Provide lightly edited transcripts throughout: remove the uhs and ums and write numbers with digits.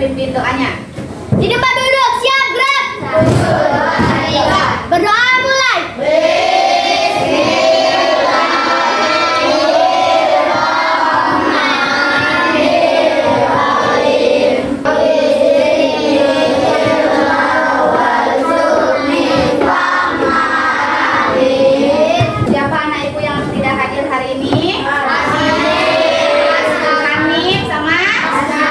pimpin doanya. Di depan duduk, siap gerak. Berdoa mulai. Siapa anak ibu yang tidak hadir hari ini? Hanif sama Asna.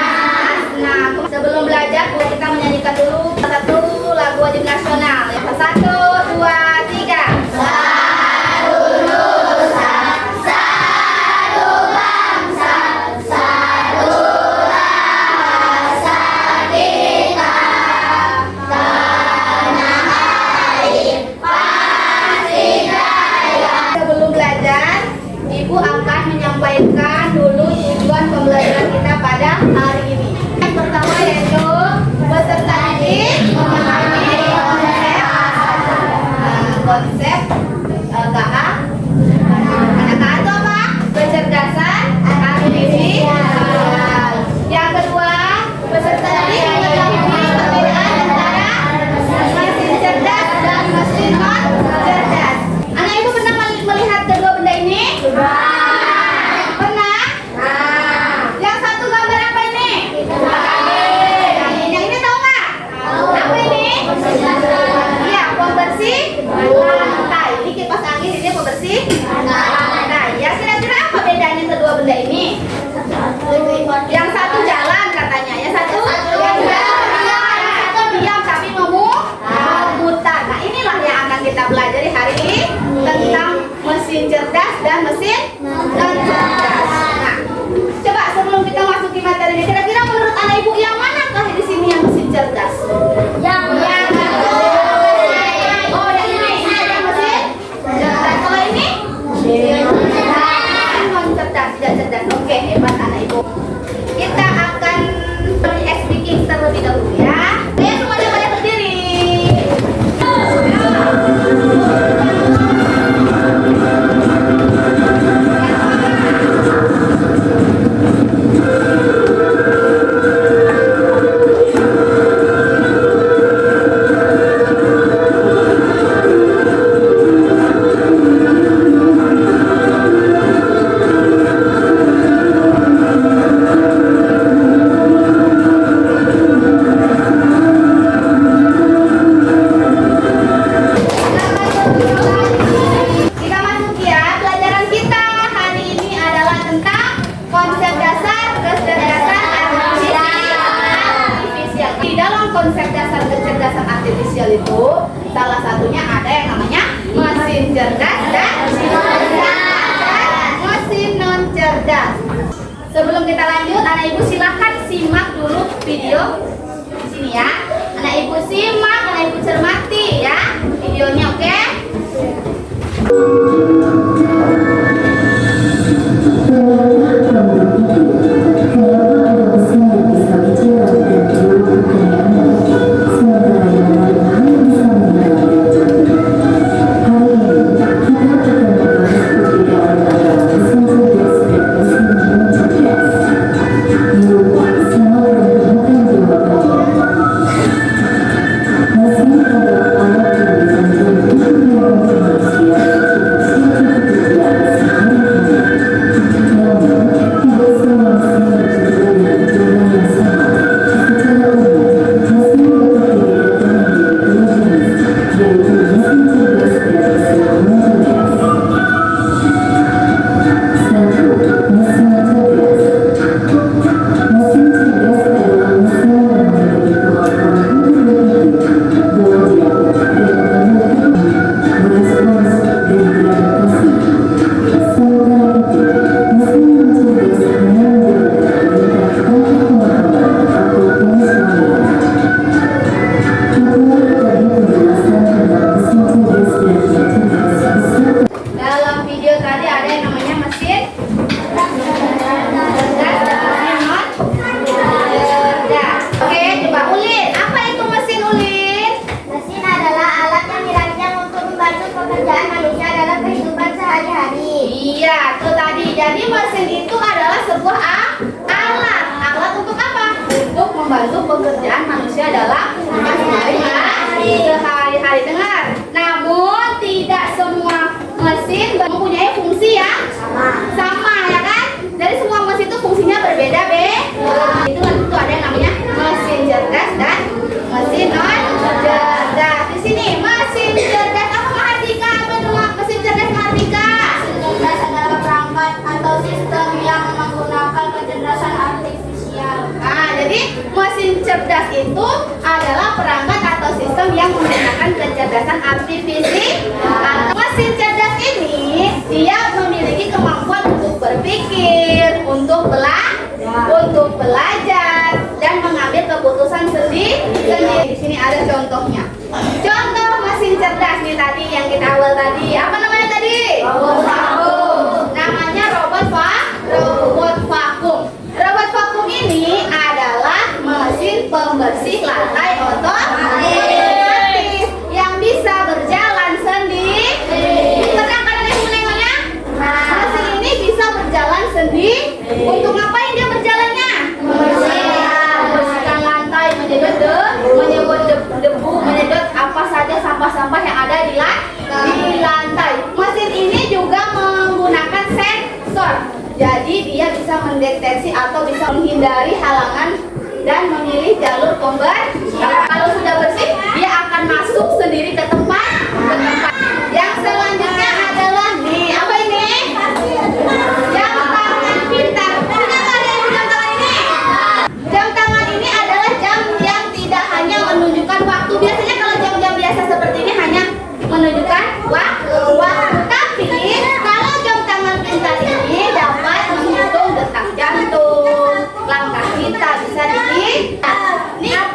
Sebelum belajar, kita menyanyikan dulu satu lagu wajib nasional. Satu, dua, tiga. Satu nusa, satu bangsa, satu rasa kita. Tanah air pasti jaya. Sebelum belajar, Ibu akan menyampaikan dulu tujuan pembelajaran kita pada hari ini. Yang pertama yaitu peserta didik memahami konsep KA. Anak-anak itu apa? Kecerdasan artifisial. Yang kedua, peserta didik mengetahui perbedaan antara mesin cerdas dan mesin non cerdas. Anak ibu pernah melihat kedua benda ini? Pernah? Yang satu gambar apa ini? Yang ini tahu nggak? Apa ini? Iya, pembersih lantai. Ini kipas angin, ini pembersih lantai. Ya, kira-kira apa bedanya kedua benda ini? Yang satu jalan katanya, yang satu diam tapi memutar. Nah, inilah yang akan kita pelajari hari ini tentang mesin cerdas dan mesin non cerdas. Nah, coba sebelum kita masuki materi ini, kira-kira menurut anak ibu yang manakah di sini yang mesin cerdas? Yang oh, yang ini yang mesin cerdas. Kalau ini non cerdas, tidak cerdas. Oke, hebat anak ibu. Kita akan speaking terlebih dahulu ya. Ayo semuanya pada berdiri. Kita masuk ya, pelajaran kita hari ini adalah tentang konsep dasar kecerdasan artifisial. Di dalam konsep dasar kecerdasan artifisial itu salah satunya ada yang namanya mesin cerdas dan mesin non cerdas. Sebelum kita lanjut, anak ibu silahkan simak dulu video di sini ya. Anak ibu simak, anak ibu cermati ya videonya, oke? Mesin adalah alat yang bisa membantu pekerjaan manusia dalam sehari-hari. Dengar. Namun tidak semua mesin mempunyai fungsi yang sama, ya kan? Jadi semua mesin itu fungsinya berbeda, Itu ada yang namanya mesin cerdas dan mesin non cerdas. Di sini mesin cerdas apa Mahardika? Mesin cerdas Mahardika? Cerdas adalah perangkat atau sistem yang menggunakan kecerdasan artifisial. Nah, jadi mesin cerdas itu adalah perangkat atau sistem yang menggunakan kecerdasan artifisial. Mesin cerdas ini dia memiliki kemampuan untuk berpikir, untuk belajar dan mengambil keputusan sendiri. Di sini ada contohnya. Contoh mesin cerdas nih tadi yang kita awal tadi. Apa namanya tadi? Robot vakum. Namanya robot vakum. Robot vakum ini adalah mesin pembersih lantai otomatis yang bisa berjalan sendiri. Pernah kalian lihat nengoknya? Mesin ini bisa berjalan sendiri. Untuk ngapain dia berjalannya? Membersihkan lantai, menyedot debu, menyedot apa saja sampah-sampah yang ada di lantai. Mesin ini juga menggunakan sensor. Jadi dia bisa mendeteksi atau bisa menghindari halangan dan memilih jalur pembersih. Kalau sudah bersih, dia akan masuk sendiri ke tempat. Yang selanjutnya adalah nih, apa ini? Jam tangan pintar. Punya nggak ada yang jam tangan ini? Jam tangan ini adalah jam yang tidak hanya menunjukkan waktu. Biasanya kalau jam-jam biasa seperti ini hanya menunjukkan waktu. Tapi kalau jam tangan pintar ini dapat menghitung detak jantung, langkah kita bisa dihitung.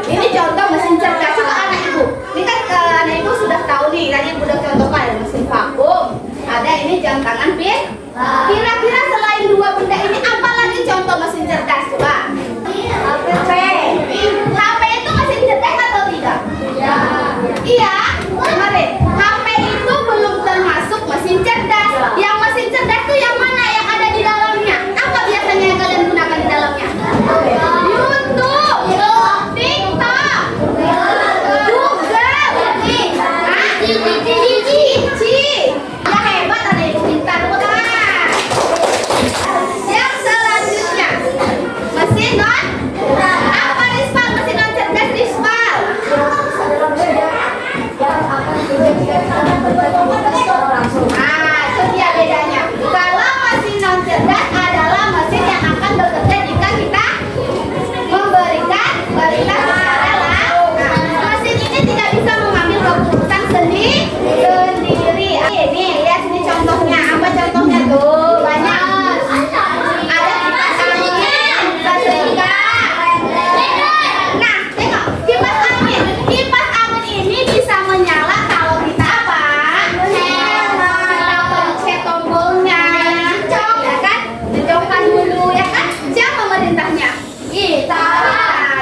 Ini contoh mesin cerdas. Coba anak ibu. Ini kan anak ibu sudah tahu nih. Tadi ibu udah contohkan ada mesin vakum. Ada ini jam tangan pintar. Kira-kira selain dua benda ini apa lagi contoh mesin cerdas? Coba. HP. HP itu mesin cerdas atau tidak? Iya. Kemarin HP itu belum termasuk mesin cerdas. Yang mesin cerdas itu yang mana yang ada di dalamnya? Apa biasanya yang kalian gunakan di dalamnya? YouTube, TikTok, Google, Cici. Ya hebat ada ibu pintar, tepuk tangan. Yang selanjutnya mesin non. Apa Rispal? Mesin non cerdas Rispal. Ah, itu dia bedanya. Kalau mesin non cerdas adalah mesin yang akan bekerja jika kita memberikan perintah secara langsung. Mesin ini tidak bisa mengambil keputusan sendiri. Ini lihat sini contohnya. Apa contohnya tuh? Banyak. Ada kipas angin, setrika. Nah, tengok kipas angin. Kipas angin ini bisa menyala kalau kita apa? Kita pencet tombolnya, ya kan? Dicopkan dulu, ya kan? Siapa pemerintahnya? Kita,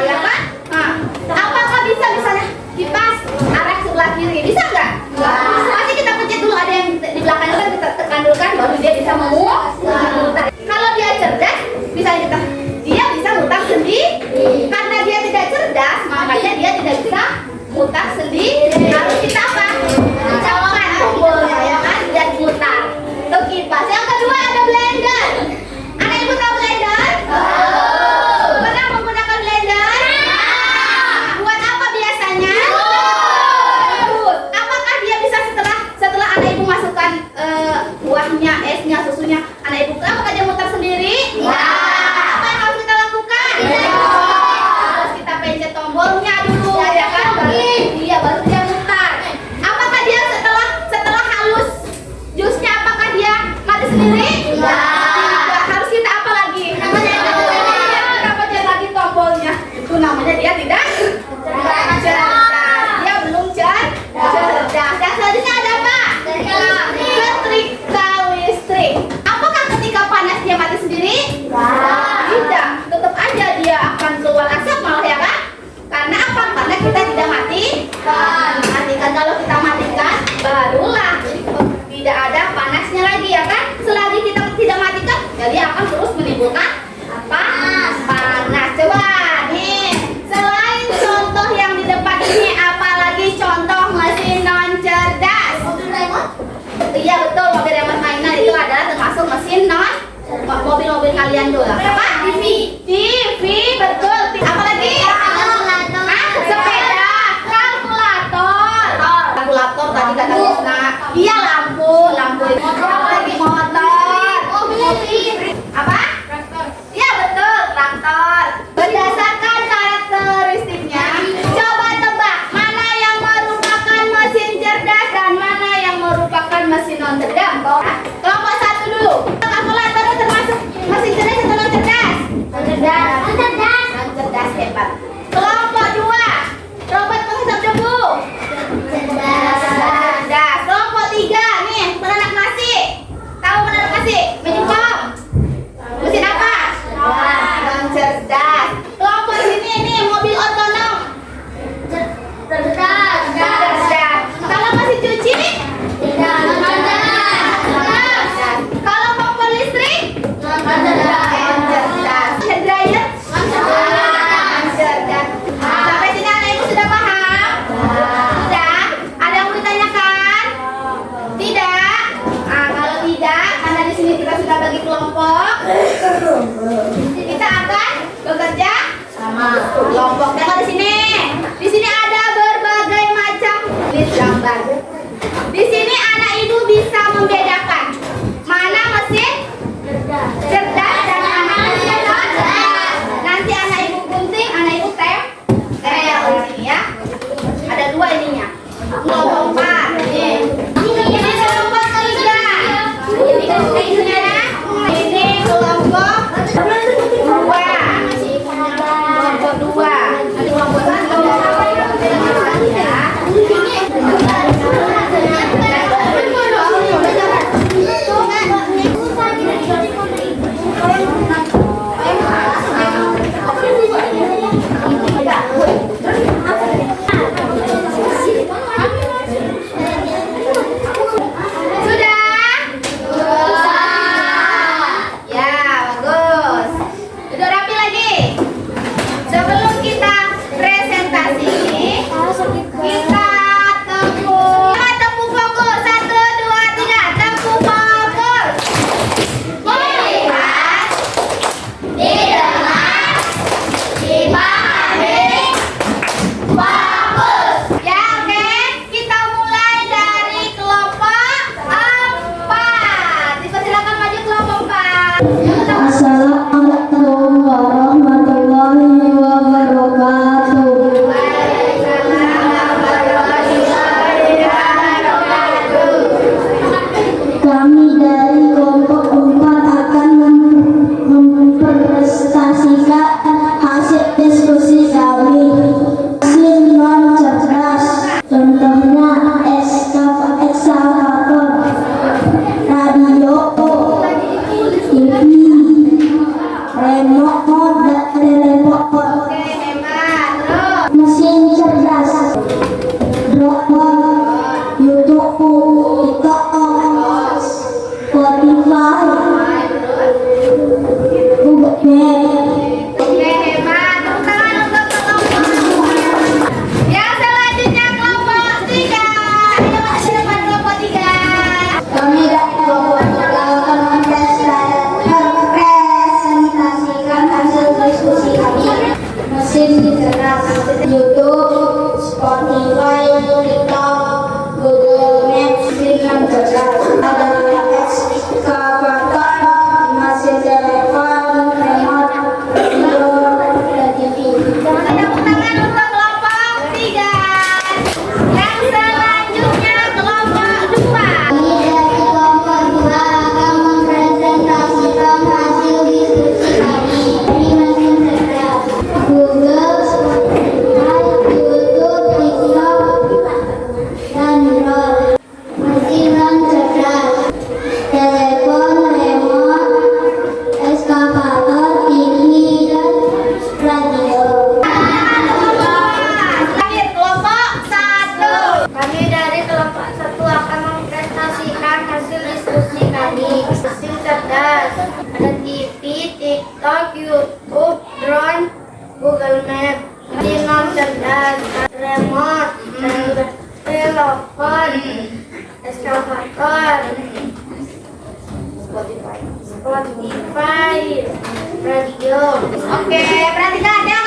ya kan? Nah, apakah bisa misalnya kipas arah sebelah kiri? Bisa nggak? Pasti kita pencet dulu, ada yang di belakang kan kita tekan dulu kan, baru dia bisa memutar. Kalau dia cerdas, misalnya dia bisa mutar sendiri. Karena dia tidak cerdas, makanya dia tidak bisa mutar sendiri. Harus kita apa? Tekan tombolnya, ya kan? Dan mutar. Itu kipas. Yang kedua ada blender. Anak ibu tahu blender? Pernah menggunakan blender? Buat apa biasanya? Apakah dia bisa setelah anak ibu masukkan buahnya, esnya, susunya, anak ibu apakah dia mutar sendiri? Apa yang harus kita lakukan? Harus kita pencet tombolnya dulu, ya kan? Baru dia mutar. Apakah dia setelah halus jusnya, apakah dia mati sendiri? Tidak. Harus kita apa lagi? Kita pencet lagi tombolnya. Itu namanya dia tidak cerdas. Dia belum cerdas. Yang selanjutnya ada apa? Setrika listrik. Apakah ketika panas dia mati sendiri? Tidak. Tetap aja dia akan keluar asap malah, ya kan? Karena apa? Karena kita tidak matikan. Kalau kita matikan, barulah tidak ada panasnya lagi, ya kan? Selagi kita tidak matikan, ya dia akan terus menimbulkan panas. Coba nih. kalian dulu. Apa? TV. TV, betul. Apa lagi? Sepeda, kalkulator. Kalkulator tadi kata Krisna. Iya, lampu itu. Apa lagi? Motor. Apa? Iya, betul, traktor. Berdasarkan karakteristiknya, coba tebak mana yang merupakan mesin cerdas dan mana yang merupakan mesin non cerdas. Kelompok satu dulu. Kalkulator termasuk mesin cerdas atau non cerdas? Non cerdas, hebat. Kelompok dua, robot penghisap debu. Cerdas. Kelompok tiga, nih penanak nasi. Tahu penanak nasi? Menyumbang. Mesin apa? Non cerdas. Kelompok sini nih mobil otonom. Cerdas. Kalau mesin cuci? Kalau kompor listrik? Cerdas. Hair dryer? Cerdas. Sampai sini anak ibu sudah paham? Sudah? Ada yang mau ditanyakan? Tidak? Kalau tidak, karena di sini kita sudah bagi kelompok, kita akan bekerja sama kelompok. Tengok di sini. Di sini ada berbagai macam list gambar. Di sini anak ibu bisa membedakan mana mesin cerdas dan mana mesin non cerdas. Nanti anak ibu gunting, anak ibu tempel di sini ya. Ada dua ininya. Kelompok 4. Ini kelompok 3. Ini kelompok 2. Kelompok 2. Kelompok 1 ya. Assalamualaikum warahmatullahi wabarakatuh. Kami dari kelompok 4 akan mempresentasikan hasil diskusi kami. Mesin non cerdas, contohnya ekskavator, radio, TV, remote, telepon. Mesin cerdas, drone, YouTube, TikTok, Spotify, Google Maps. Oke, hebat. Tepuk tangan untuk kelompok. Yang selanjutnya kelompok 3. Ayo masuk ke depan kelompok 3. Kami dari kelompok 3 akan mempresentasikan hasil diskusi kami. Mesin cerdas, YouTube, Spotify, TikTok, Google Maps. Mesin non cerdas adalah ekskavator, mesin telepon, remote, radio, dan TV. Tepuk tangan untuk kelompok 3. Yang selanjutnya kelompok 2. Kami dari kelompok 2 akan mempresentasikan hasil diskusi kami. Dari mesin cerdas, Google, YouTube, TikTok, dan drone. Mesin non cerdas, telepon, remote, ekskavator, TV, dan radio. Terakhir kelompok 1. Kami dari kelompok 1 akan mempresentasikan hasil diskusi kami. Mesin cerdas, ada TV, TikTok, YouTube, drone, Google Maps. Mesin non cerdas, remote, telepon, ekskavator, Spotify. Spotify, radio. Oke, perhatikan ada